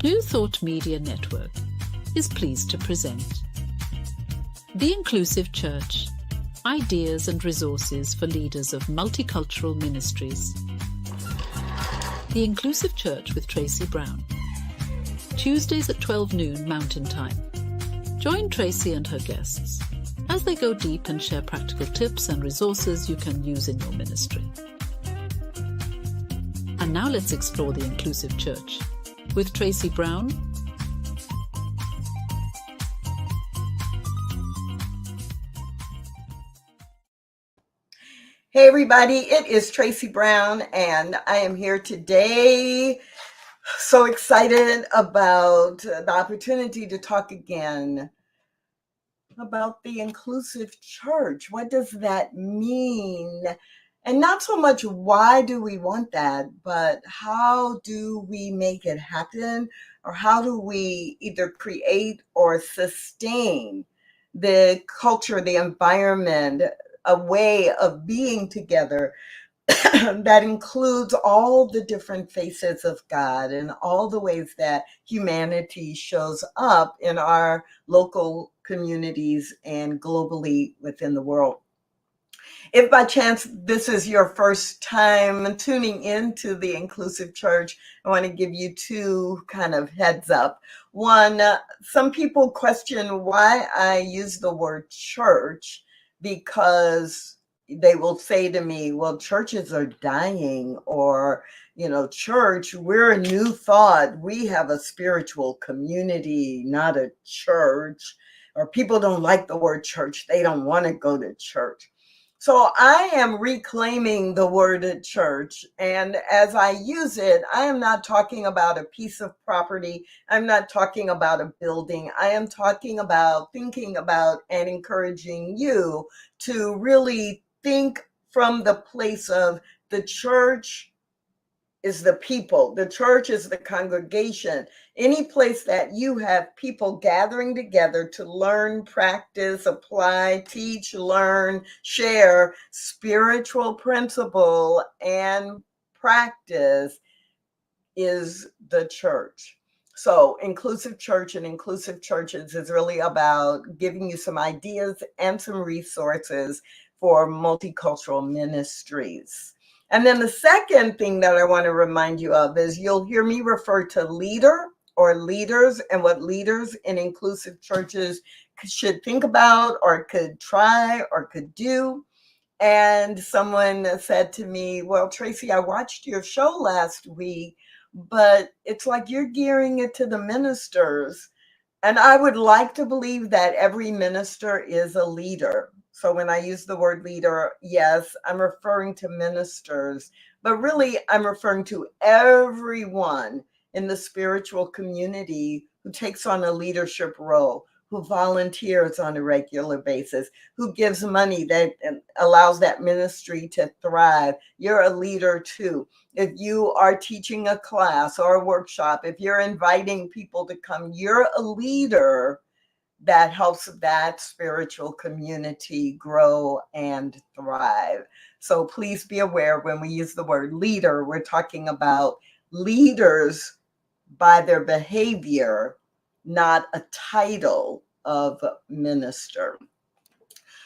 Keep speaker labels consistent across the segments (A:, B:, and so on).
A: New Thought Media Network is pleased to present The Inclusive Church, Ideas and Resources for Leaders of Multicultural Ministries. The Inclusive Church with Tracy Brown. Tuesdays at 12 noon Mountain Time. Join Tracy and her guests as they go deep and share practical tips and resources you can use in your ministry. And now let's explore the Inclusive Church with Tracy Brown.
B: Hey everybody, it is Tracy Brown and I am here today. So excited about the opportunity to talk again about the inclusive church. What does that mean? And not so much why do we want that, but how do we make it happen? Or how do we either create or sustain the culture, the environment, a way of being together that includes all the different faces of God and all the ways that humanity shows up in our local communities and globally within the world. If by chance this is your first time tuning into the Inclusive Church, I want to give you two kind of heads up. One, some people question why I use the word church, because they will say to me, well, churches are dying, or, church, we're a new thought. We have a spiritual community, not a church. Or people don't like the word church. They don't want to go to church. So I am reclaiming the word church. And as I use it, I am not talking about a piece of property. I'm not talking about a building. I am talking about thinking about and encouraging you to really think from the place of the church is the people. The church is the congregation. Any place that you have people gathering together to learn, practice, apply, teach, learn, share spiritual principle and practice is the church. So inclusive church and inclusive churches is really about giving you some ideas and some resources for multicultural ministries. And then the second thing that I want to remind you of is you'll hear me refer to leader or leaders and what leaders in inclusive churches should think about or could try or could do. And someone said to me, well, Tracy, I watched your show last week, but it's like you're gearing it to the ministers. And I would like to believe that every minister is a leader. So when I use the word leader, yes, I'm referring to ministers, but really I'm referring to everyone in the spiritual community who takes on a leadership role, who volunteers on a regular basis, who gives money that allows that ministry to thrive. You're a leader too. If you are teaching a class or a workshop, if you're inviting people to come, you're a leader that helps that spiritual community grow and thrive. So please be aware when we use the word leader, we're talking about leaders by their behavior, not a title of minister.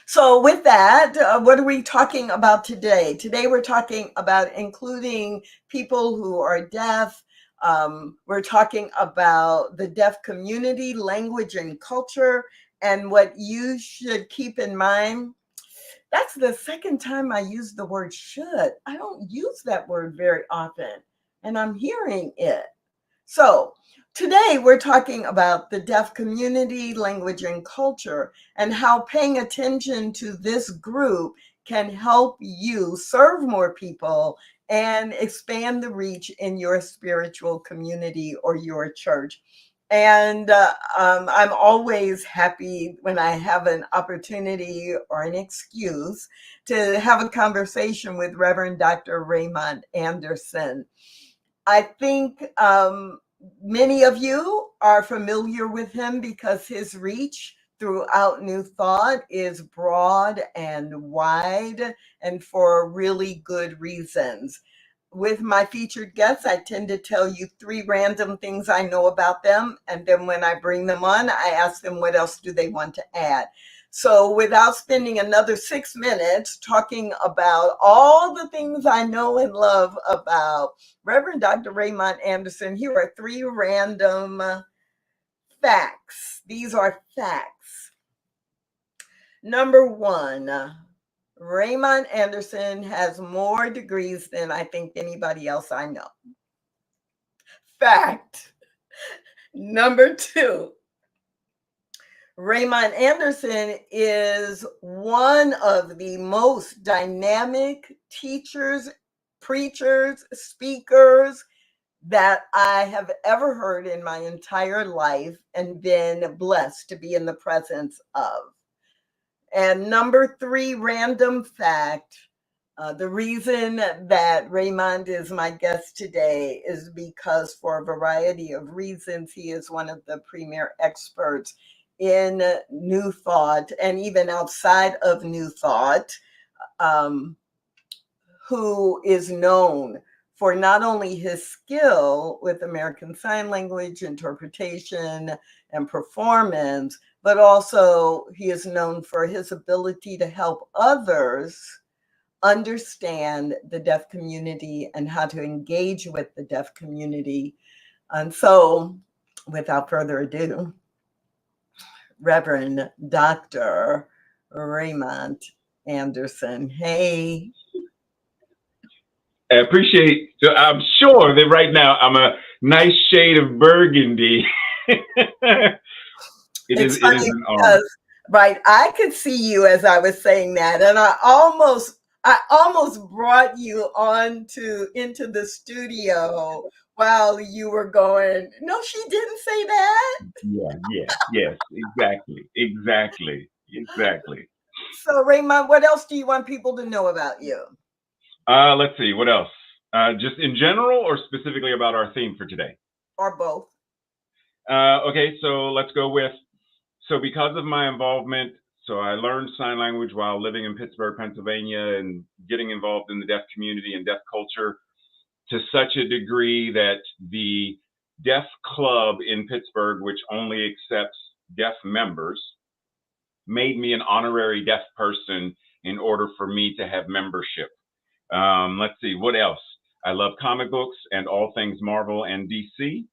B: So with that, what are we talking about today? Today we're talking about including people who are deaf. We're talking about the deaf community, language and culture, and what you should keep in mind. That's the second time I used the word should. I don't use that word very often, and I'm hearing it. So today we're talking about the deaf community, language and culture, and how paying attention to this group can help you serve more people and expand the reach in your spiritual community or your church. And I'm always happy when I have an opportunity or an excuse to have a conversation with Reverend Dr. Raymont Anderson. I think many of you are familiar with him because his reach throughout New Thought is broad and wide and for really good reasons. with my featured guests, I tend to tell you 3 random things I know about them. And then when I bring them on, I ask them what else do they want to add. So without spending another 6 minutes talking about all the things I know and love about Reverend Dr. Raymont Anderson, here are 3 random facts. These are facts. Number 1, Raymont Anderson has more degrees than I think anybody else I know. Fact. Number 2, Raymont Anderson is one of the most dynamic teachers, preachers, speakers that I have ever heard in my entire life and been blessed to be in the presence of. And number 3, random fact. The reason that Raymond is my guest today is because, for a variety of reasons, he is one of the premier experts in New Thought and even outside of New Thought, who is known for not only his skill with American Sign Language interpretation and performance, but also he is known for his ability to help others understand the deaf community and how to engage with the deaf community. And so, without further ado, Reverend Dr. Raymont Anderson. Hey.
C: I appreciate. So I'm sure that right now I'm a nice shade of burgundy.
B: It's funny because, right, I could see you as I was saying that, and I almost brought you into the studio while you were going, no, she didn't say that.
C: Yes, exactly.
B: So, Raymond, what else do you want people to know about you?
C: Let's see, what else? Just in general or specifically about our theme for today?
B: Or both.
C: Okay, so let's go with, so because of my involvement, so I learned sign language while living in Pittsburgh, Pennsylvania, and getting involved in the deaf community and deaf culture to such a degree that the deaf club in Pittsburgh, which only accepts deaf members, made me an honorary deaf person in order for me to have membership. Let's see, what else? I love comic books and all things Marvel and DC,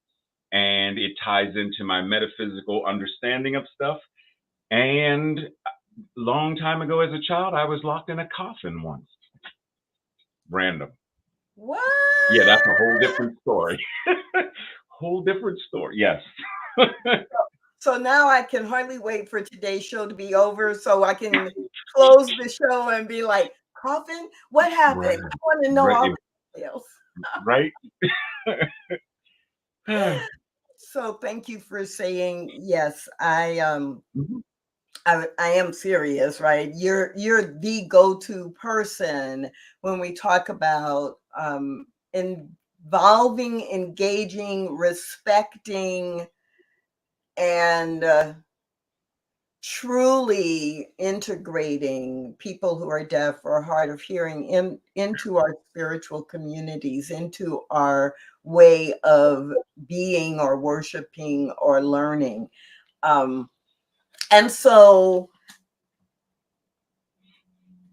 C: and it ties into my metaphysical understanding of stuff. And long time ago as a child, I was locked in a coffin once. Random.
B: What?
C: Yeah, that's a whole different story. Whole different story, yes.
B: So now I can hardly wait for today's show to be over so I can close the show and be like, coffin? What happened?
C: Right.
B: I want to know all the details.
C: Right?
B: So thank you for saying yes. I am serious, right? You're the go-to person when we talk about involving, engaging, respecting, and truly integrating people who are deaf or hard of hearing into our spiritual communities, into our way of being or worshiping or learning. And so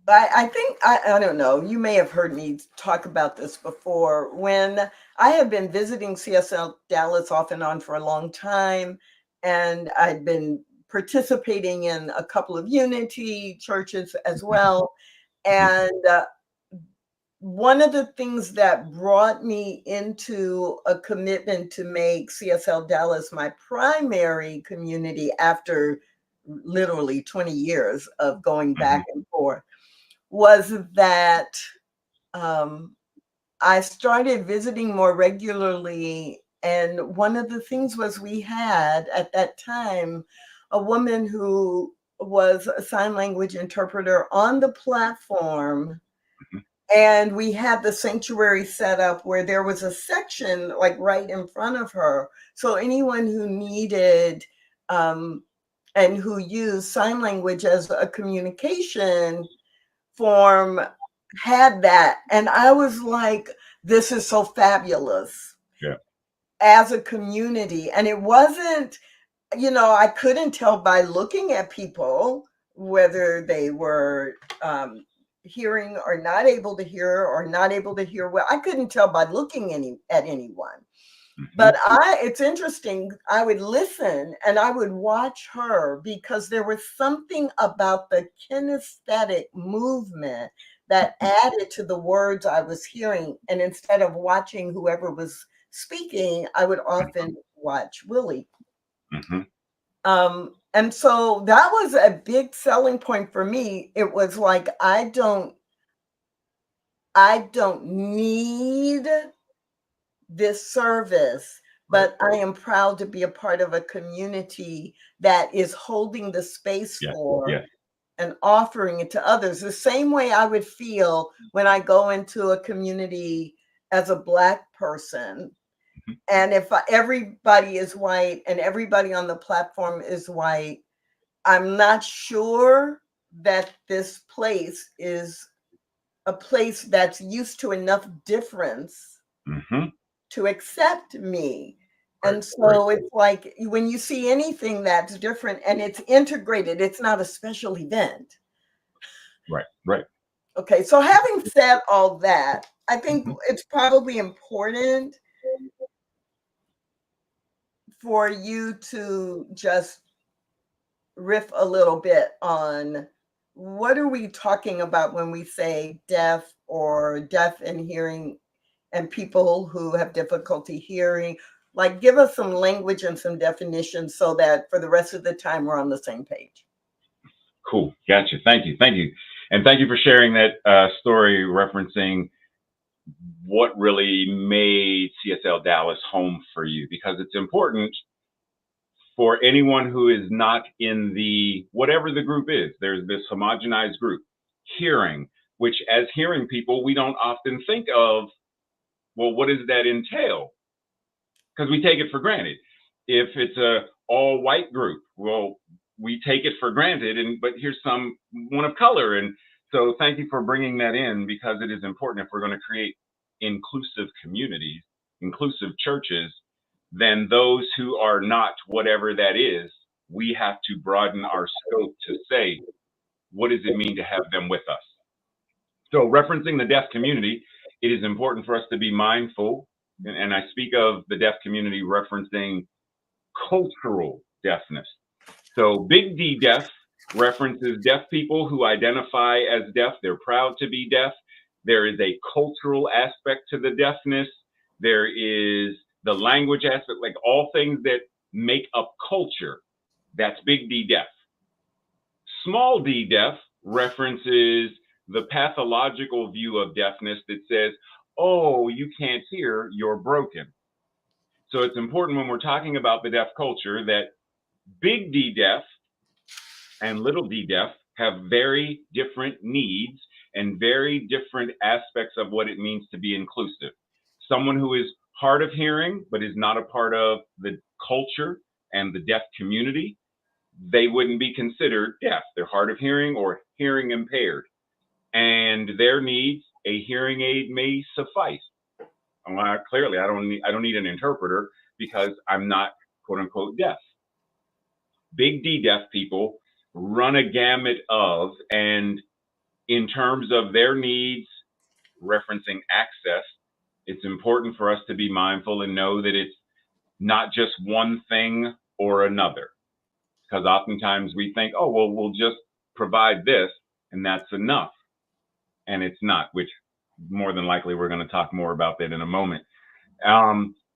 B: I think, I don't know, you may have heard me talk about this before. When I have been visiting CSL Dallas off and on for a long time, and I'd been participating in a couple of Unity churches as well. And one of the things that brought me into a commitment to make CSL Dallas my primary community after literally 20 years of going back and forth was that I started visiting more regularly. And one of the things was we had at that time a woman who was a sign language interpreter on the platform. And we had the sanctuary set up where there was a section like right in front of her. So anyone who needed and who used sign language as a communication form had that. And I was like, this is so fabulous
C: Yeah.
B: as a community. And it wasn't, I couldn't tell by looking at people whether they were hearing or not able to hear or not able to hear well. I couldn't tell by looking at anyone. But it's interesting. I would listen and I would watch her because there was something about the kinesthetic movement that added to the words I was hearing. And instead of watching whoever was speaking, I would often watch Willie. And so that was a big selling point for me. It was like, I don't need this service, but I am proud to be a part of a community that is holding the space for and offering it to others. The same way I would feel when I go into a community as a Black person. And if everybody is white and everybody on the platform is white, I'm not sure that this place is a place that's used to enough difference to accept me. And so it's like when you see anything that's different and it's integrated, it's not a special event.
C: Right.
B: Okay, so having said all that, I think it's probably important for you to just riff a little bit on what are we talking about when we say deaf or deaf and hearing and people who have difficulty hearing. Like, give us some language and some definitions so that for the rest of the time we're on the same page.
C: Cool. Gotcha. Thank you. And thank you for sharing that story referencing what really made CSL Dallas home for you, because it's important for anyone who is not in the, whatever the group is, there's this homogenized group, hearing, which as hearing people, we don't often think of, well, what does that entail? Because we take it for granted. If it's a all white group, well, we take it for granted, but here's someone of color. And so thank you for bringing that in, because it is important if we're going to create inclusive communities, inclusive churches, then those who are not whatever that is, we have to broaden our scope to say, what does it mean to have them with us? So referencing the deaf community, it is important for us to be mindful, and I speak of the deaf community referencing cultural deafness. So Big D Deaf references deaf people who identify as deaf. They're proud to be deaf. There is a cultural aspect to the deafness. There is the language aspect, like all things that make up culture. That's Big D Deaf. Small D Deaf references the pathological view of deafness that says, oh, you can't hear, you're broken. So it's important when we're talking about the deaf culture that Big D Deaf and Little D Deaf have very different needs and very different aspects of what it means to be inclusive. Someone who is hard of hearing but is not a part of the culture and the deaf community, they wouldn't be considered deaf. They're hard of hearing or hearing impaired, and their needs, a hearing aid may suffice. Clearly, I don't need an interpreter because I'm not quote unquote deaf. Big D Deaf people run a gamut of, and in terms of their needs, referencing access, it's important for us to be mindful and know that it's not just one thing or another. Because oftentimes we think, oh, well, we'll just provide this and that's enough. And it's not, which more than likely we're going to talk more about that in a moment.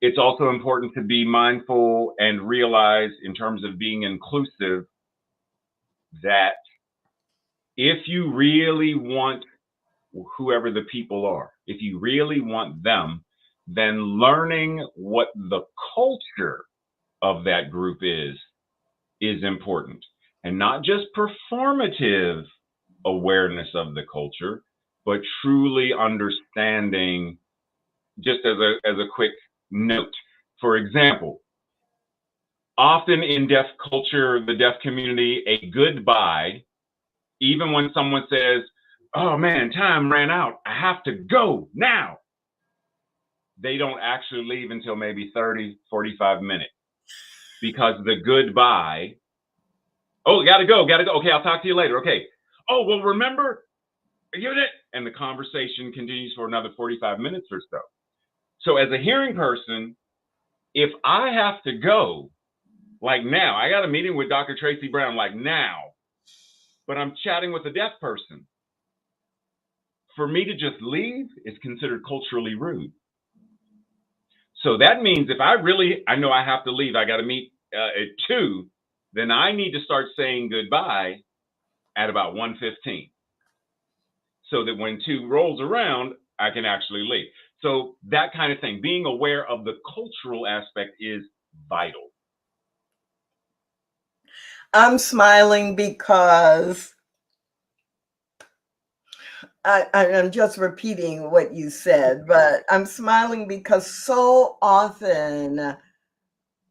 C: It's also important to be mindful and realize, in terms of being inclusive, that if you really want whoever the people are, if you really want them, then learning what the culture of that group is important. And not just performative awareness of the culture, but truly understanding. Just as a quick note, for example, often in deaf culture, the deaf community, a goodbye, even when someone says, oh man, time ran out, I have to go now, they don't actually leave until maybe 30, 45 minutes because the goodbye, oh, gotta go. Okay, I'll talk to you later. Okay. Oh, well, remember, and the conversation continues for another 45 minutes or so. So as a hearing person, if I have to go, like now, I got a meeting with Dr. Tracy Brown, like now, but I'm chatting with a deaf person. For me to just leave is considered culturally rude. So that means if I know I have to leave, I got to meet at 2, then I need to start saying goodbye at about 1:15, so that when 2 rolls around, I can actually leave. So that kind of thing, being aware of the cultural aspect is vital.
B: I'm smiling because I'm just repeating what you said, but I'm smiling because so often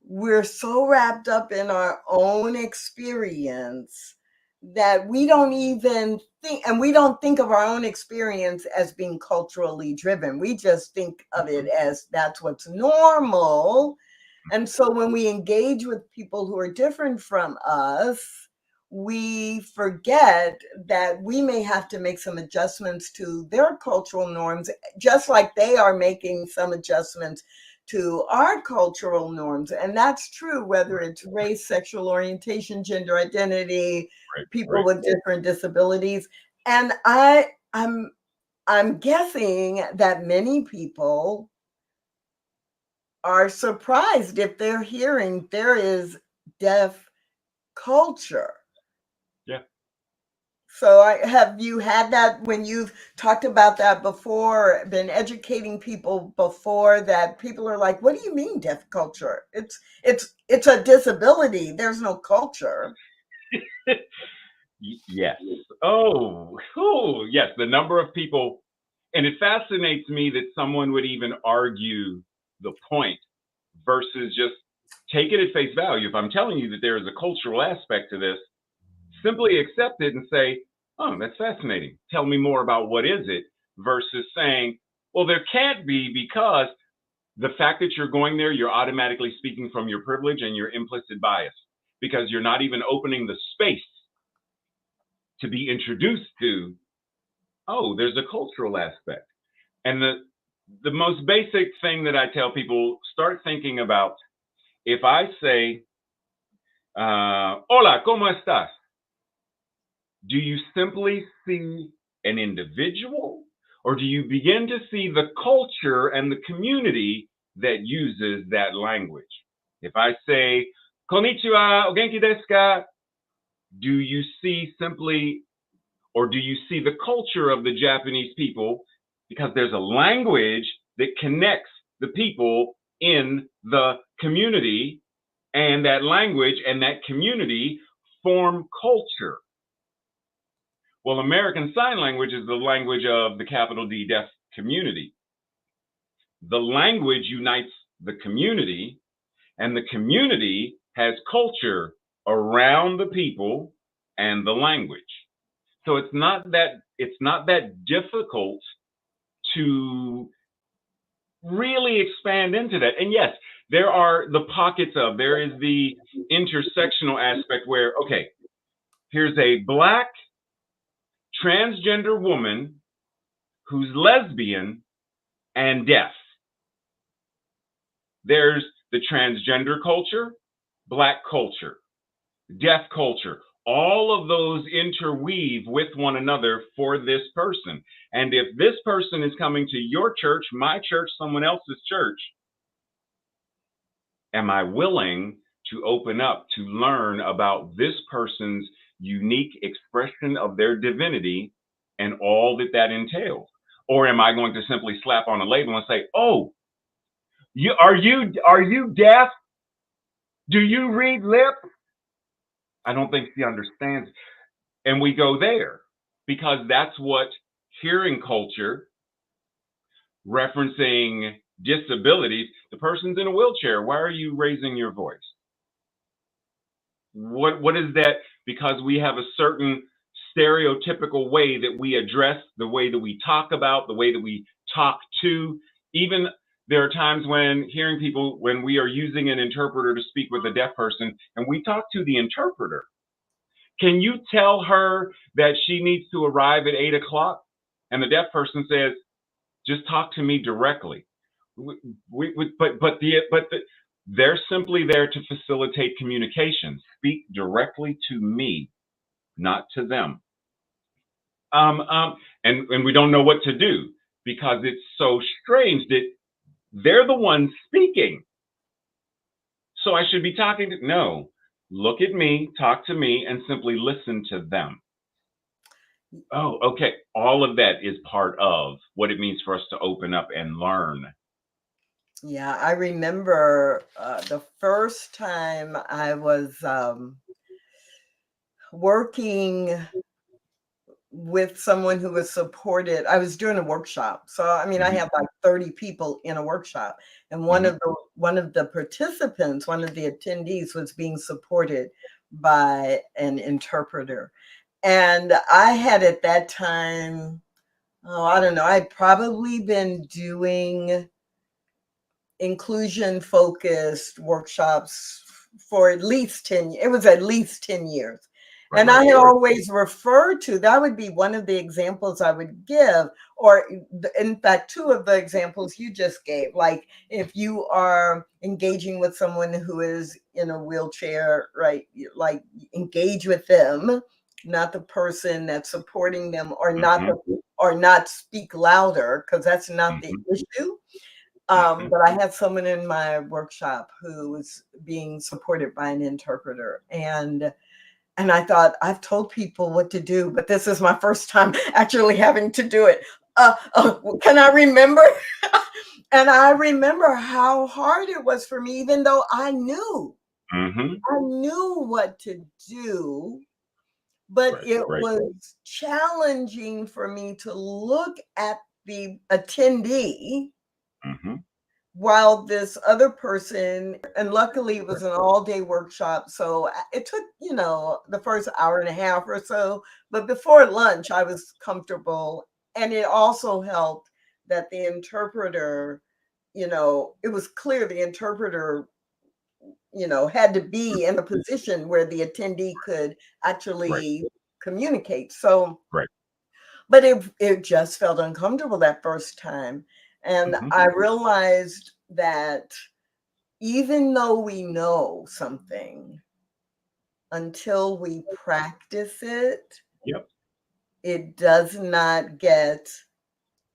B: we're so wrapped up in our own experience that we don't even think, and we don't think of our own experience as being culturally driven. We just think of it as that's what's normal. And so when we engage with people who are different from us, we forget that we may have to make some adjustments to their cultural norms, just like they are making some adjustments to our cultural norms. And that's true whether it's race, sexual orientation, gender identity, people with different disabilities. And I'm guessing that many people are surprised if they're hearing there is deaf culture.
C: Yeah.
B: So have you had that when you've talked about that before, been educating people before, that people are like, what do you mean deaf culture? It's a disability. There's no culture.
C: Yes. Yes. The number of people, and it fascinates me that someone would even argue the point versus just take it at face value. If I'm telling you that there is a cultural aspect to this, simply accept it and say, oh, that's fascinating. Tell me more about what is it, versus saying, well, there can't be, because the fact that you're going there, you're automatically speaking from your privilege and your implicit bias, because you're not even opening the space to be introduced to, oh, there's a cultural aspect. And the most basic thing that I tell people, start thinking about, if I say, hola, ¿cómo estás? Do you simply see an individual, or do you begin to see the culture and the community that uses that language? If I say, konnichiwa, o genki desu ka? Do you see simply, or do you see the culture of the Japanese people? Because there's a language that connects the people in the community, and that language and that community form culture. Well, American Sign Language is the language of the capital D deaf community. The language unites the community, and the community has culture around the people and the language. So it's not that difficult to really expand into that. And yes, there are the pockets of, there is the intersectional aspect where, okay, here's a Black transgender woman who's lesbian and deaf. There's the transgender culture, Black culture, deaf culture. All of those interweave with one another for this person. And if this person is coming to your church, my church, someone else's church, am I willing to open up to learn about this person's unique expression of their divinity and all that that entails? Or am I going to simply slap on a label and say, oh, are you deaf? Do you read lips? I don't think she understands. And we go there because that's what hearing culture, referencing disabilities, the person's in a wheelchair. Why are you raising your voice? What is that? Because we have a certain stereotypical way that we address, the way that we talk about, the way that we talk to, even There are times when hearing people, when we are using an interpreter to speak with a deaf person and we talk to the interpreter, can you tell her that she needs to arrive at 8 o'clock? And the deaf person says, just talk to me directly. They're simply there to facilitate communication. Speak directly to me, not to them. And we don't know what to do because it's so strange that they're the ones speaking. So I should be talking to, no, look at me, talk to me, and simply listen to them. Oh, okay. All of that is part of what it means for us to open up and learn.
B: Yeah, I remember the first time I was working with someone who was supported. I was doing a workshop. So I mean, I had like 30 people in a workshop, and one of the participants, one of the attendees was being supported by an interpreter. And I had at that time, oh, I don't know, I'd probably been doing inclusion focused workshops for at least 10 years. It was at least 10 years.
C: Right,
B: and I had always referred to, that would be one of the examples I would give, or in fact, two of the examples you just gave. Like if you are engaging with someone who is in a wheelchair, right? Like engage with them, not the person that's supporting them, or not speak louder, because that's not the issue. But I had someone in my workshop who was being supported by an interpreter, and I thought, I've told people what to do, but this is my first time actually having to do it. Can I remember? And I remember how hard it was for me, even though I knew what to do, but it was challenging for me to look at the attendee while this other person, and luckily it was an all-day workshop, so it took, the first hour and a half or so, but before lunch I was comfortable. And it also helped that the interpreter, it was clear the interpreter, had to be in a position where the attendee could actually communicate. So, but it just felt uncomfortable that first time. And I realized that even though we know something, until we practice it, it does not get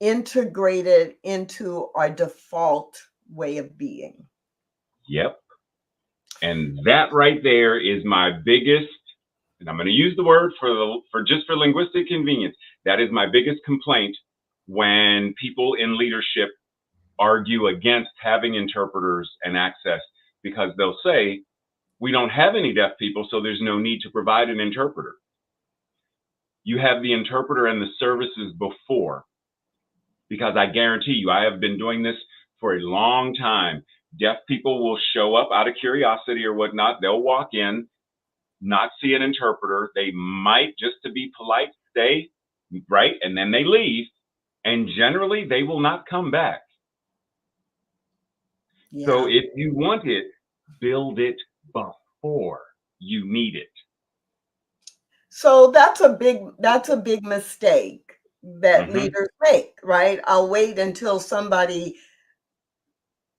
B: integrated into our default way of being.
C: And that right there is my biggest, and I'm going to use the word for linguistic convenience. That is my biggest complaint when people in leadership argue against having interpreters and access, because they'll say, we don't have any deaf people, so there's no need to provide an interpreter. You have the interpreter and the services before, because I guarantee you, I have been doing this for a long time. Deaf people will show up out of curiosity or whatnot. They'll walk in, not see an interpreter. They might, just to be polite, stay, right? And then they leave. And generally, they will not come back. So if you want it, build it before you need it.
B: So that's a big mistake that leaders make, right? I'll wait until somebody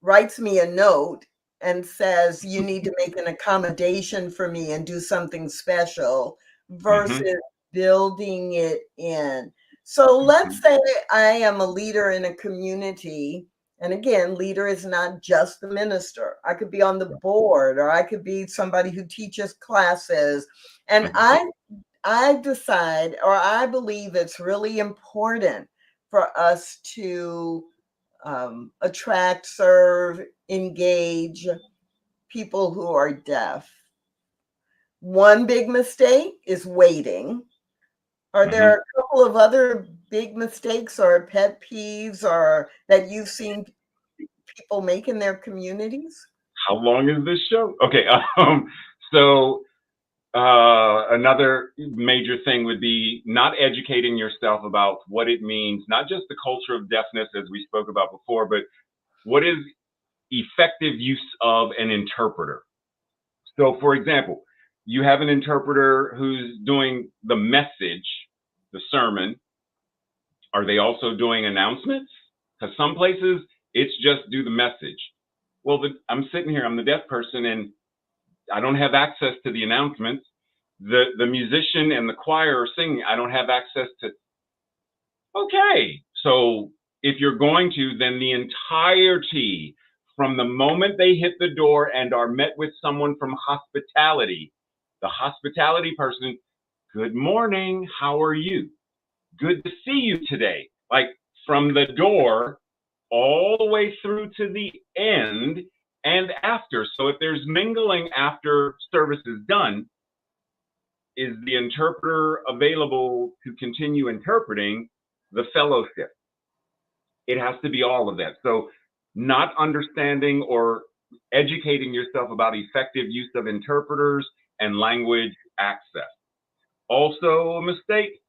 B: writes me a note and says, you need to make an accommodation for me and do something special, versus building it in. So let's say I am a leader in a community. And again, leader is not just the minister. I could be on the board, or I could be somebody who teaches classes. And I decide, or I believe it's really important for us to attract, serve, engage people who are deaf. One big mistake is waiting. Are there a couple of other big mistakes or pet peeves or that you've seen people make in their communities?
C: How long is this show? Okay, so another major thing would be not educating yourself about what it means, not just the culture of deafness as we spoke about before, but what is effective use of an interpreter? So, for example, you have an interpreter who's doing the message, the sermon. Are they also doing announcements? Because some places it's just do the message. Well, I'm sitting here, I'm the deaf person, and I don't have access to the announcements. The musician and the choir are singing. I don't have access to. Okay, so if you're going to, then the entirety from the moment they hit the door and are met with someone from hospitality, the hospitality person, good morning, how are you? Good to see you today. Like from the door all the way through to the end and after. So if there's mingling after service is done, is the interpreter available to continue interpreting the fellowship? It has to be all of that. So not understanding or educating yourself about effective use of interpreters and language access. Also a mistake,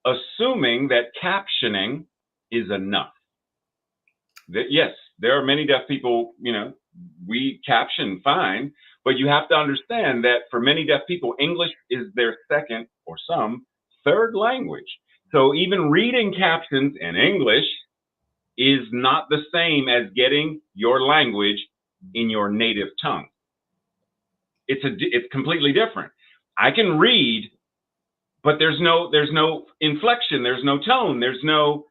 C: assuming that captioning is enough. That yes, there are many deaf people, we caption fine, but you have to understand that for many deaf people, English is their second or some third language. So even reading captions in English is not the same as getting your language in your native tongue. It's completely different. I can read, but there's no inflection, there's no tone, there's no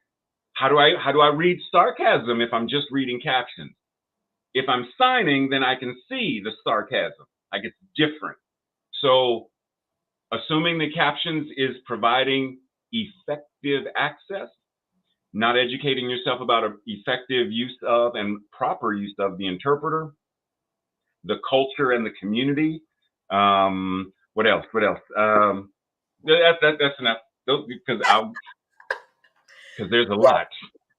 C: how do I read sarcasm if I'm just reading captions? If I'm signing, then I can see the sarcasm. Like it's different. So assuming the captions is providing effective access, not educating yourself about effective use of and proper use of the interpreter, the culture and the community. What else? That's enough. Because there's a lot.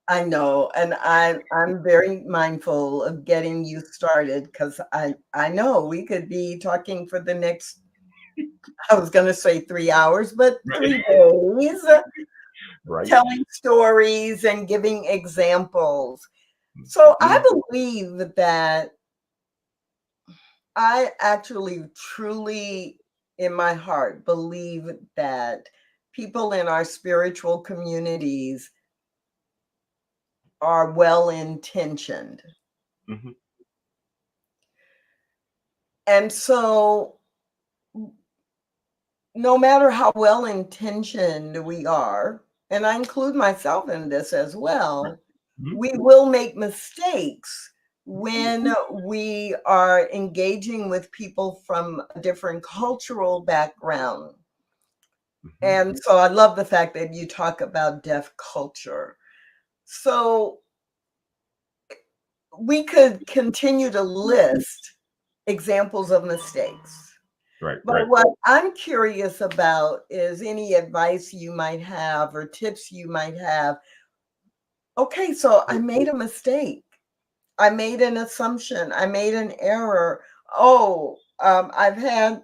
B: I know, and I'm very mindful of getting you started because I know we could be talking for the next, I was going to say 3 hours, but 3 days,
C: right.
B: Telling stories and giving examples. So I believe that I actually truly in my heart believe that people in our spiritual communities are well-intentioned.
C: Mm-hmm.
B: And so no matter how well-intentioned we are, and I include myself in this as well,
C: mm-hmm.
B: we will make mistakes when we are engaging with people from a different cultural background. Mm-hmm. And so I love the fact that you talk about deaf culture. So we could continue to list examples of mistakes.
C: Right.
B: But what I'm curious about is any advice you might have or tips you might have. Okay, so I made a mistake. I made an assumption. I made an error. I've had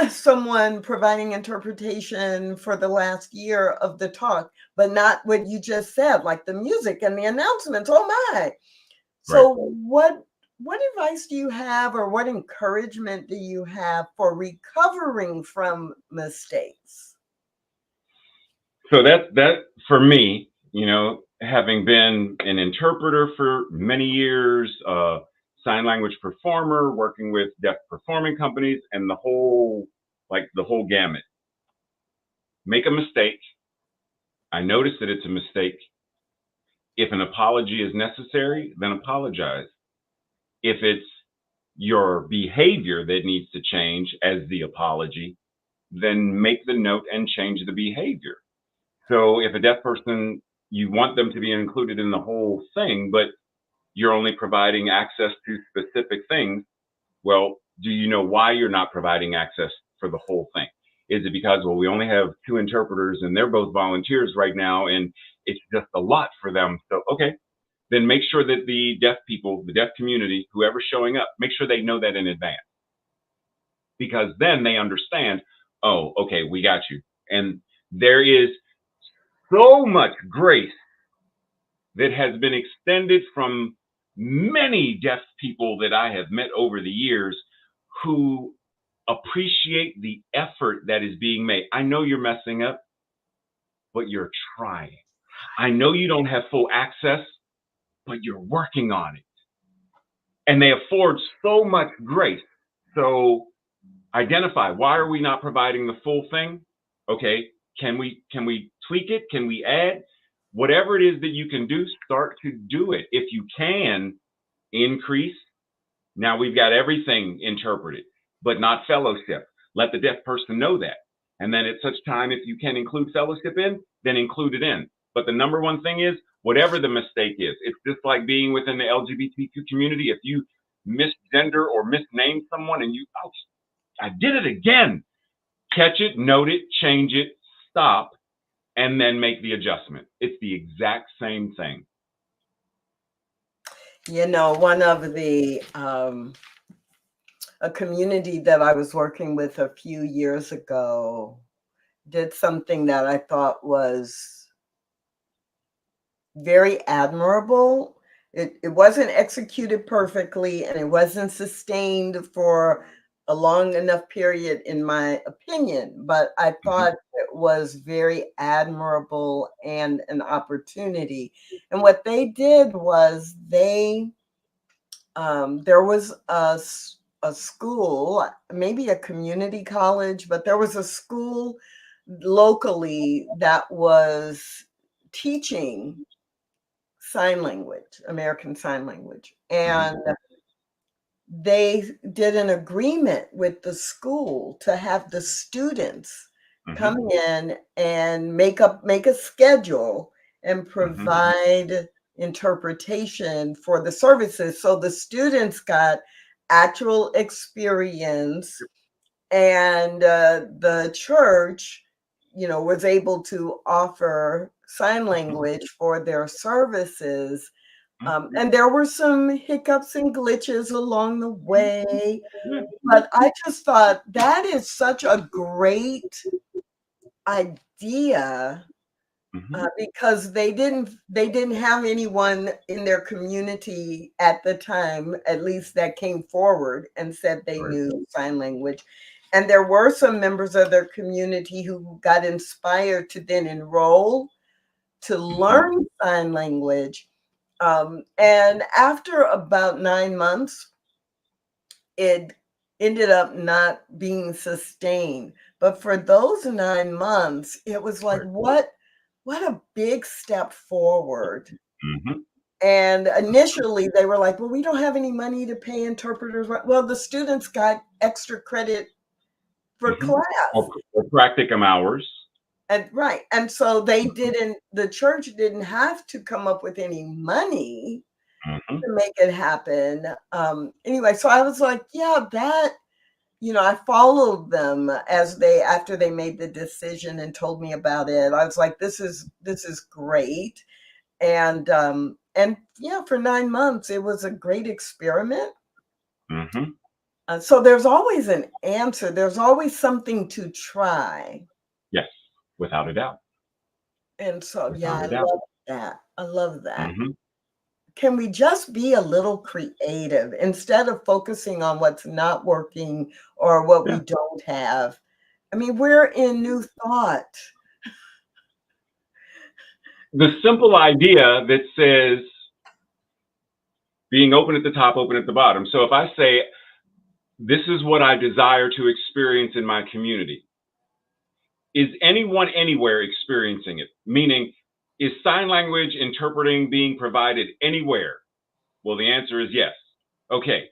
B: someone providing interpretation for the last year of the talk, but not what you just said, like the music and the announcements. Oh my. So what advice do you have or what encouragement do you have for recovering from mistakes?
C: So that for me, having been an interpreter for many years, sign language performer, working with deaf performing companies, and the whole gamut. Make a mistake. I notice that it's a mistake. If an apology is necessary, then apologize. If it's your behavior that needs to change as the apology, then make the note and change the behavior. So if a deaf person, you want them to be included in the whole thing, but you're only providing access to specific things, well, do you know why you're not providing access for the whole thing? Is it because, well, we only have 2 interpreters and they're both volunteers right now and it's just a lot for them? So, okay, then make sure that the deaf people, the deaf community, whoever's showing up, make sure they know that in advance. Because then they understand, oh, okay, we got you. And there is so much grace that has been extended from many deaf people that I have met over the years who appreciate the effort that is being made. I know you're messing up, but you're trying. I know you don't have full access, but you're working on it. And they afford so much grace. So identify, why are we not providing the full thing? Okay, can we tweak it? Can we add? Whatever it is that you can do, start to do it. If you can increase, now we've got everything interpreted, but not fellowship. Let the deaf person know that. And then at such time, if you can include fellowship in, then include it in. But the number one thing is, whatever the mistake is, it's just like being within the LGBTQ community. If you misgender or misname someone and you, oh, I did it again, catch it, note it, change it, stop, and then make the adjustment. It's the exact same thing.
B: You know, one of the, a community that I was working with a few years ago did something that I thought was very admirable. It wasn't executed perfectly, and it wasn't sustained for a long enough period, in my opinion, but I thought it was very admirable and an opportunity. And what they did was there was a school, maybe a community college, but there was a school locally that was teaching sign language, American Sign Language. And they did an agreement with the school to have the students come in and make a schedule and provide interpretation for the services. So the students got actual experience, and the church, you know, was able to offer sign language for their services. And there were some hiccups and glitches along the way, but I just thought that is such a great idea, because they didn't have anyone in their community at the time, at least, that came forward and said they knew sign language. And there were some members of their community who got inspired to then enroll to learn sign language. And after about 9 months, it ended up not being sustained. But for those 9 months, it was like, what a big step forward. And initially they were like, well, we don't have any money to pay interpreters. Well, the students got extra credit for class.
C: Or practicum hours.
B: And right. And so the church didn't have to come up with any money to make it happen. Anyway, so I was like, yeah, that, you know, I followed them after they made the decision and told me about it. I was like, this is great. And yeah, for 9 months, it was a great experiment. So there's always an answer. There's always something to try.
C: Yes, without a doubt.
B: And so, yeah, I love that. Can we just be a little creative instead of focusing on what's not working or what we don't have? I mean, we're in New Thought.
C: The simple idea that says being open at the top, open at the bottom. So if I say, this is what I desire to experience in my community, is anyone anywhere experiencing it? Meaning, is sign language interpreting being provided anywhere? Well, the answer is yes. Okay,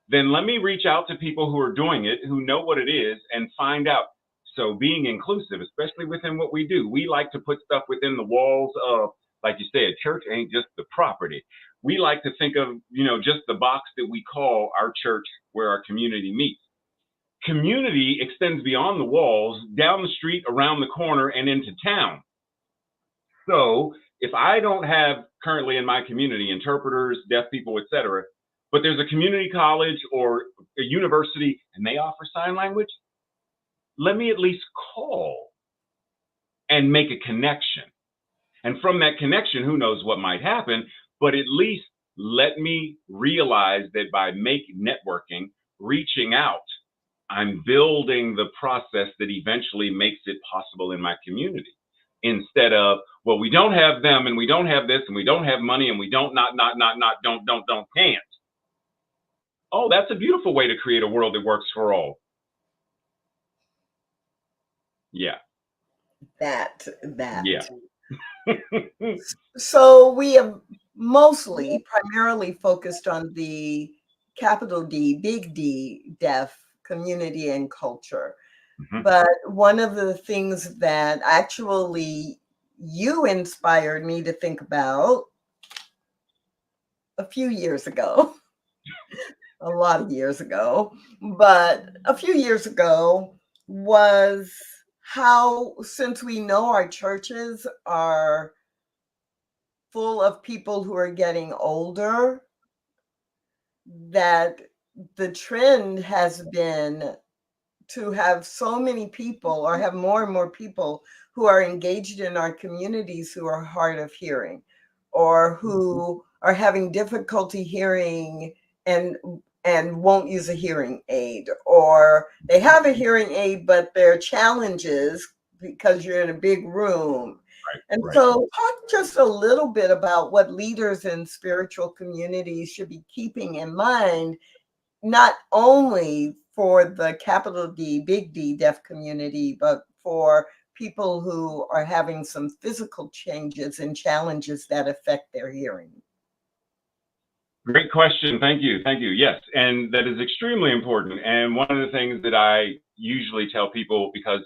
C: then let me reach out to people who are doing it, who know what it is, and find out. So being inclusive, especially within what we do, we like to put stuff within the walls of, like you said, church ain't just the property. We like to think of, you know, just the box that we call our church, where our community meets. Community extends beyond the walls, down the street, around the corner, and into town. So if I don't have currently in my community interpreters, deaf people, etc., but there's a community college or a university and they offer sign language, let me at least call and make a connection. And from that connection, who knows what might happen, but at least let me realize that by networking, reaching out, I'm building the process that eventually makes it possible in my community. Instead of, well, we don't have them and we don't have this and we don't have money and we don't can't. Oh, that's a beautiful way to create a world that works for all. Yeah.
B: That.
C: Yeah.
B: So we have primarily focused on the capital D, big D, deaf community and culture.
C: Mhm.
B: But one of the things that actually you inspired me to think about a few years ago, a lot of years ago, but a few years ago was how, since we know our churches are full of people who are getting older, that the trend has been to have so many people, or have more and more people who are engaged in our communities who are hard of hearing, or who are having difficulty hearing and won't use a hearing aid, or they have a hearing aid but there are challenges because you're in a big room. And
C: Right.
B: so talk just a little bit about what leaders in spiritual communities should be keeping in mind, not only for the capital D, big D deaf community, but for people who are having some physical changes and challenges that affect their hearing.
C: Great question. Thank you. Thank you. Yes. And that is extremely important. And one of the things that I usually tell people, because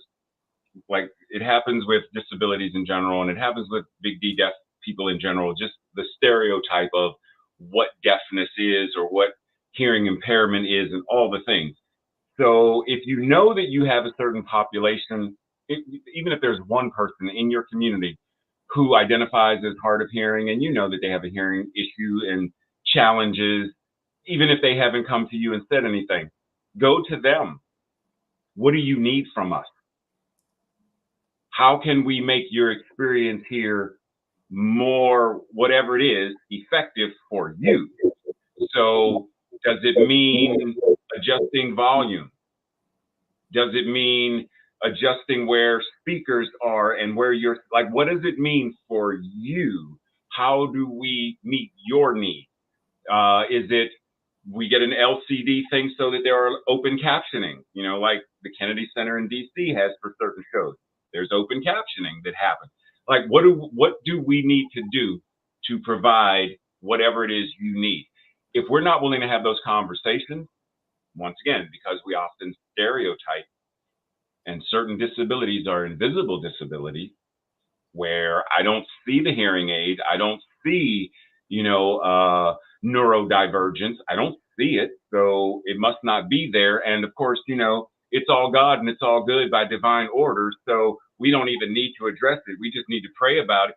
C: like it happens with disabilities in general, and it happens with big D deaf people in general, just the stereotype of what deafness is or what hearing impairment is and all the things. So if you know that you have a certain population, even if there's one person in your community who identifies as hard of hearing, and you know that they have a hearing issue and challenges, even if they haven't come to you and said anything, go to them. What do you need from us? How can we make your experience here more, whatever it is, effective for you? So does it mean adjusting volume? Does it mean adjusting where speakers are and where you're, like, what does it mean for you? How do we meet your needs? Is it we get an LCD thing so that there are open captioning, you know, like the Kennedy Center in DC has for certain shows. There's open captioning that happens. Like, what do we need to do to provide whatever it is you need? If we're not willing to have those conversations, once again, because we often stereotype, and certain disabilities are invisible disabilities, where I don't see the hearing aid, I don't see, neurodivergence, I don't see it, so it must not be there. And of course, it's all God and it's all good by divine order, so we don't even need to address it. We just need to pray about it.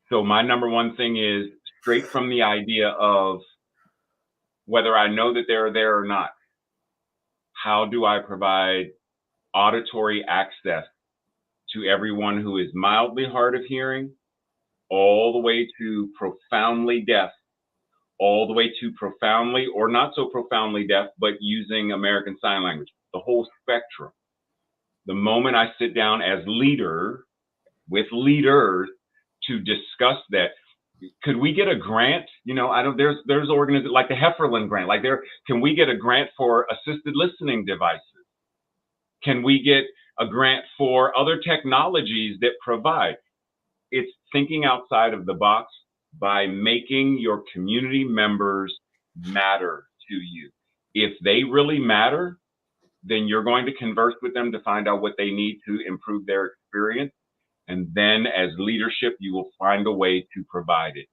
C: So my number one thing is straight from the idea of whether I know that they're there or not, how do I provide auditory access to everyone who is mildly hard of hearing, all the way to profoundly deaf, all the way to profoundly or not so profoundly deaf, but using American Sign Language, the whole spectrum. The moment I sit down as leader with leaders to discuss that, could we get a grant? There's organizations like the Heffernan grant, can we get a grant for assisted listening devices? Can we get a grant for other technologies that provide? It's thinking outside of the box by making your community members matter to you. If they really matter, then you're going to converse with them to find out what they need to improve their experience. And then as leadership, you will find a way to provide it.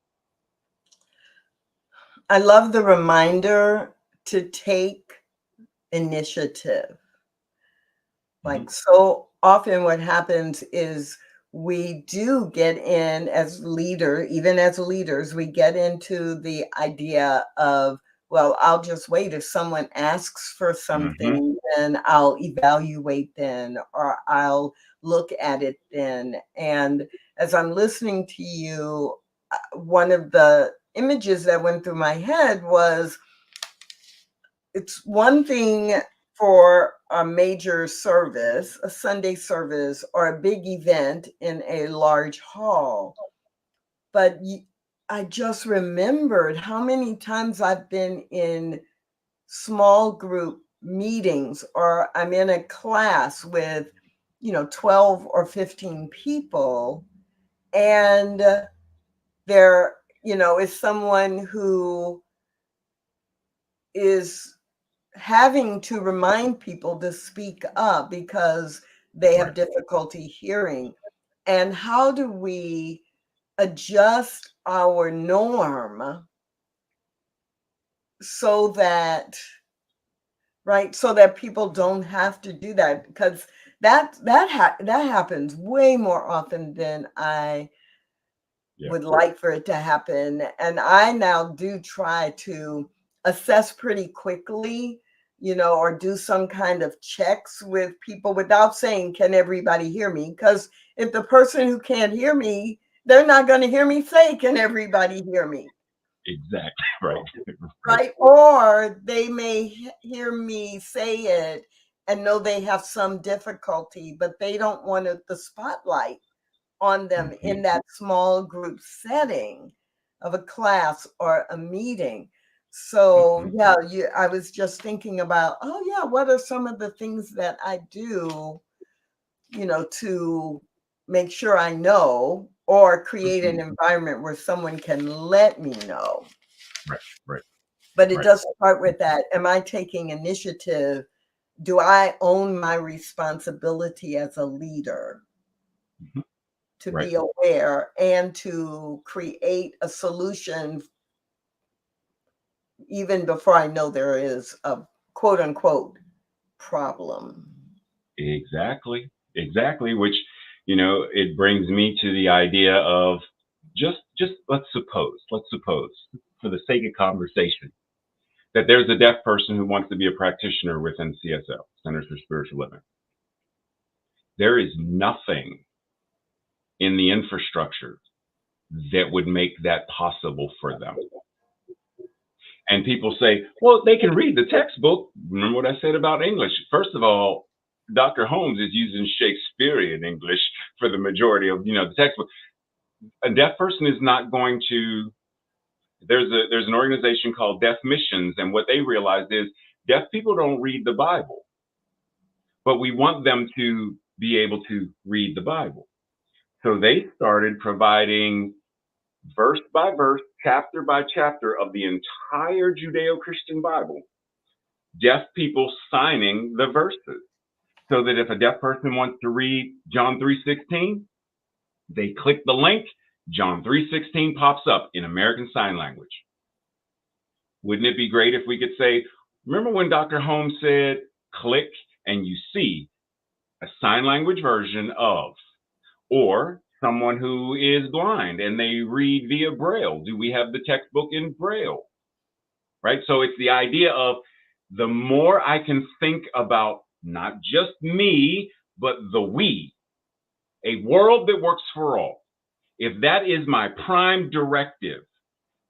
B: I love the reminder to take initiative. Like, so often what happens is we do get in as even as leaders, we get into the idea of, well, I'll just wait. If someone asks for something, then I'll evaluate then, or I'll look at it then. And as I'm listening to you, one of the images that went through my head was, it's one thing for a major service, a Sunday service, or a big event in a large hall. But I just remembered how many times I've been in small group meetings, or I'm in a class with, 12 or 15 people, and there, is someone who is having to remind people to speak up because they have difficulty hearing. And how do we adjust our norm so that, right, so that people don't have to do that? Because that happens way more often than I would like for it to happen. And I now do try to assess pretty quickly, or do some kind of checks with people without saying, can everybody hear me? Because if the person who can't hear me, they're not going to hear me say, can everybody hear me?
C: Exactly. Right.
B: Right. Or they may hear me say it and know they have some difficulty, but they don't want the spotlight on them in that small group setting of a class or a meeting. So yeah, I was just thinking about, oh yeah, what are some of the things that I do, to make sure I know, or create an environment where someone can let me know.
C: Right.
B: But it does start with that. Am I taking initiative? Do I own my responsibility as a leader? To be aware and to create a solution even before I know there is a quote unquote problem.
C: Exactly. Which, it brings me to the idea of just let's suppose for the sake of conversation that there's a deaf person who wants to be a practitioner within CSL, Centers for Spiritual Living. There is nothing in the infrastructure that would make that possible for them. And people say, well, they can read the textbook. Remember what I said about English? First of all, Dr. Holmes is using Shakespearean English for the majority of, the textbook. A deaf person is not going to, there's an organization called Deaf Missions, and what they realized is deaf people don't read the Bible, but we want them to be able to read the Bible. So they started providing verse by verse, chapter by chapter of the entire Judeo-Christian Bible, deaf people signing the verses, so that if a deaf person wants to read John 3:16, they click the link, John 3:16 pops up in American Sign Language. Wouldn't it be great if we could say, remember when Dr. Holmes said, click and you see a sign language version of, or someone who is blind and they read via Braille. Do we have the textbook in Braille? Right? So it's the idea of the more I can think about not just me, but the we, a world that works for all. If that is my prime directive,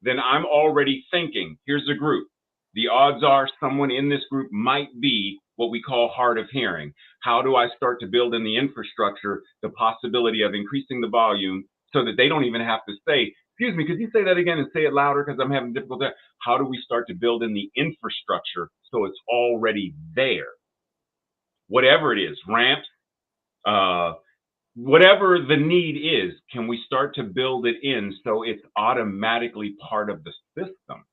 C: then I'm already thinking, here's a group. The odds are someone in this group might be what we call hard of hearing. How do I start to build in the infrastructure, the possibility of increasing the volume so that they don't even have to say, excuse me, could you say that again and say it louder because I'm having difficulty? How do we start to build in the infrastructure so it's already there? Whatever it is, ramps, whatever the need is, can we start to build it in so it's automatically part of the system?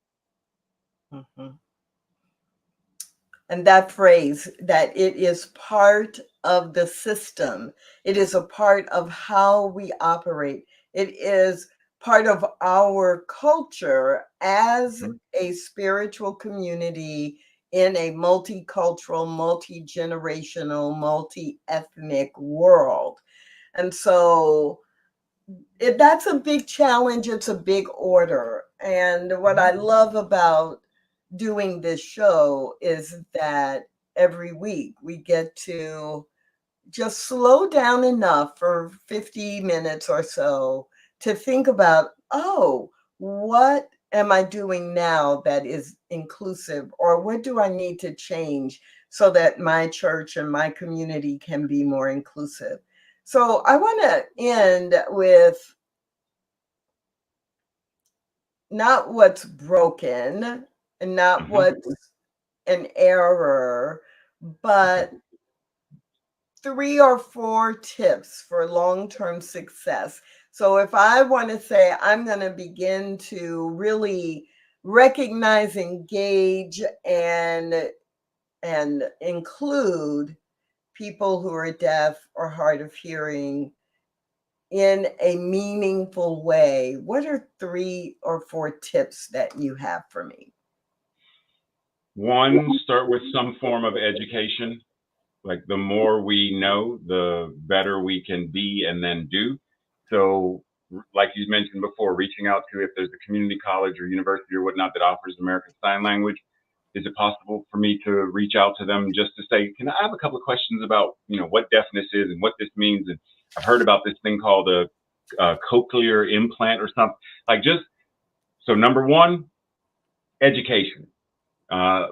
B: And that phrase, that it is part of the system, it is a part of how we operate, it is part of our culture as a spiritual community in a multicultural, multi-generational, multi-ethnic world. And so that's a big challenge. It's a big order. And what I love about doing this show is that every week we get to just slow down enough for 50 minutes or so to think about, oh, what am I doing now that is inclusive? Or what do I need to change so that my church and my community can be more inclusive? So I want to end with not what's broken and not what's an error, but 3 or 4 tips for long-term success. So if I want to say I'm going to begin to really recognize, engage, and include people who are deaf or hard of hearing in a meaningful way, what are 3 or 4 tips that you have for me?
C: One, start with some form of education. Like the more we know, the better we can be and then do. So, like you mentioned before, reaching out to if there's a community college or university or whatnot that offers American Sign Language, is it possible for me to reach out to them just to say, can I have a couple of questions about, what deafness is and what this means? And I've heard about this thing called a cochlear implant or something. Like just, so number one, education.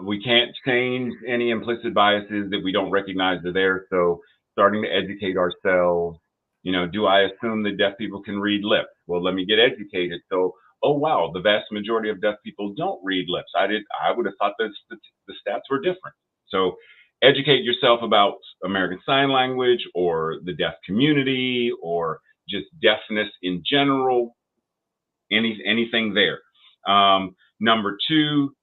C: We can't change any implicit biases that we don't recognize are there. So starting to educate ourselves, do I assume that deaf people can read lips? Well, let me get educated. So, oh, wow, the vast majority of deaf people don't read lips. I would have thought that the stats were different. So educate yourself about American Sign Language or the deaf community or just deafness in general, anything there. Number two,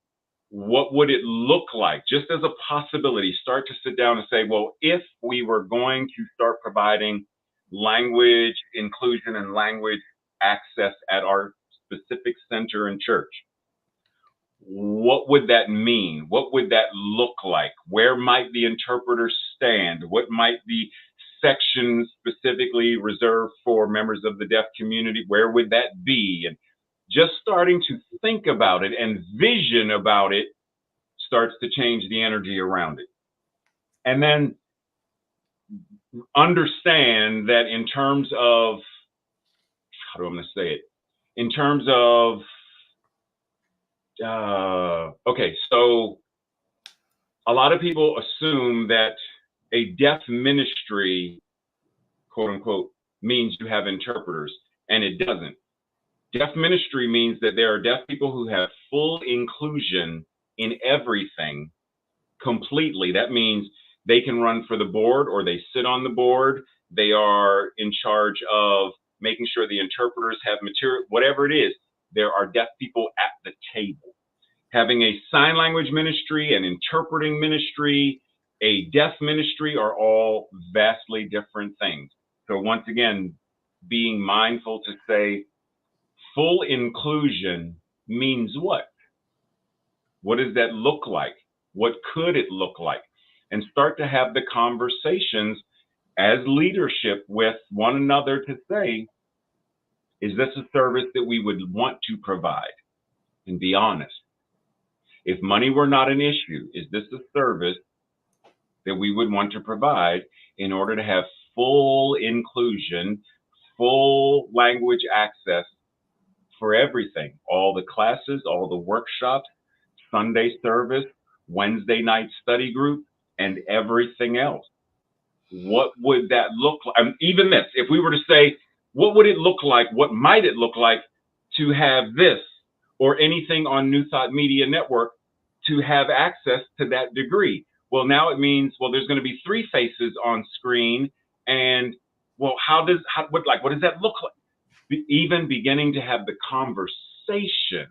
C: what would it look like? Just as a possibility, start to sit down and say, well, if we were going to start providing language inclusion and language access at our specific center and church, what would that mean? What would that look like? Where might the interpreter stand? What might the section specifically reserved for members of the deaf community? Where would that be? And just starting to think about it and vision about it starts to change the energy around it. And then understand that in terms of, how do I want to say it? In terms of, okay, so a lot of people assume that a deaf ministry, quote unquote, means you have interpreters, and it doesn't. Deaf ministry means that there are deaf people who have full inclusion in everything completely. That means they can run for the board or they sit on the board. They are in charge of making sure the interpreters have material, whatever it is. There are deaf people at the table. Having a sign language ministry, an interpreting ministry, a deaf ministry are all vastly different things. So once again, being mindful to say full inclusion means what? What does that look like? What could it look like? And start to have the conversations as leadership with one another to say, is this a service that we would want to provide? And be honest. If money were not an issue, is this a service that we would want to provide in order to have full inclusion, full language access for everything, all the classes, all the workshops, Sunday service, Wednesday night study group, and everything else? What would that look like? Even this, if we were to say, what would it look like? What might it look like to have this or anything on New Thought Media Network to have access to that degree? Well, now it means, well, there's going to be 3 faces on screen. And well, what does that look like? Even beginning to have the conversation,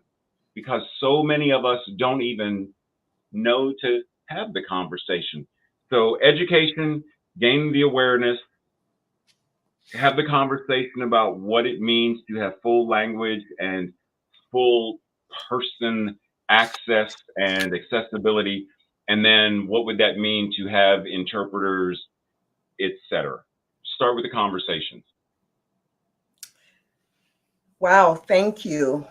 C: because so many of us don't even know to have the conversation. So education, gain the awareness, have the conversation about what it means to have full language and full person access and accessibility. And then what would that mean to have interpreters, etc. Start with the conversations.
B: Wow, thank you.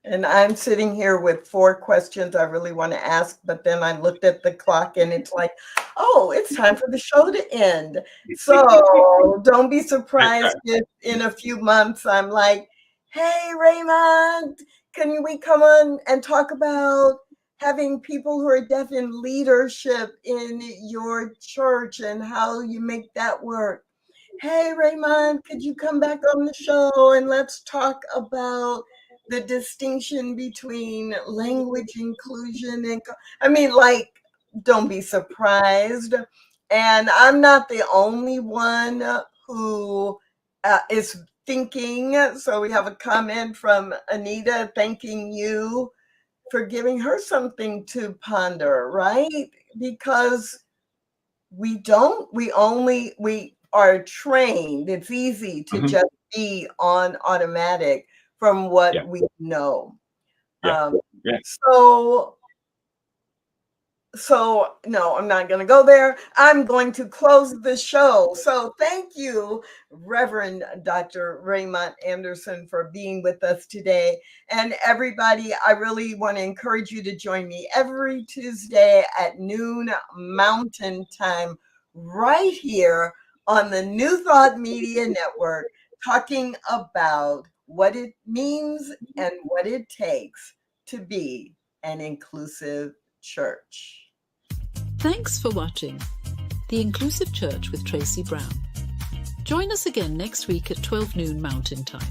B: And I'm sitting here with 4 questions I really want to ask, but then I looked at the clock and it's like, oh, it's time for the show to end. So don't be surprised if in a few months I'm like, hey, Raymond, can we come on and talk about having people who are deaf in leadership in your church and how you make that work? Hey, Raymond, could you come back on the show and let's talk about the distinction between language inclusion and, like, don't be surprised. And I'm not the only one who is thinking. So we have a comment from Anita thanking you for giving her something to ponder, right? Because we are trained. It's easy to just be on automatic from what we know. So no, I'm not going to go there. I'm going to close the show. So thank you, Reverend Dr. Raymont Anderson, for being with us today. And everybody, I really want to encourage you to join me every Tuesday at noon Mountain Time, right here on the New Thought Media Network, talking about what it means and what it takes to be an inclusive church.
A: Thanks for watching The Inclusive Church with Tracy Brown. Join us again next week at 12 noon Mountain Time.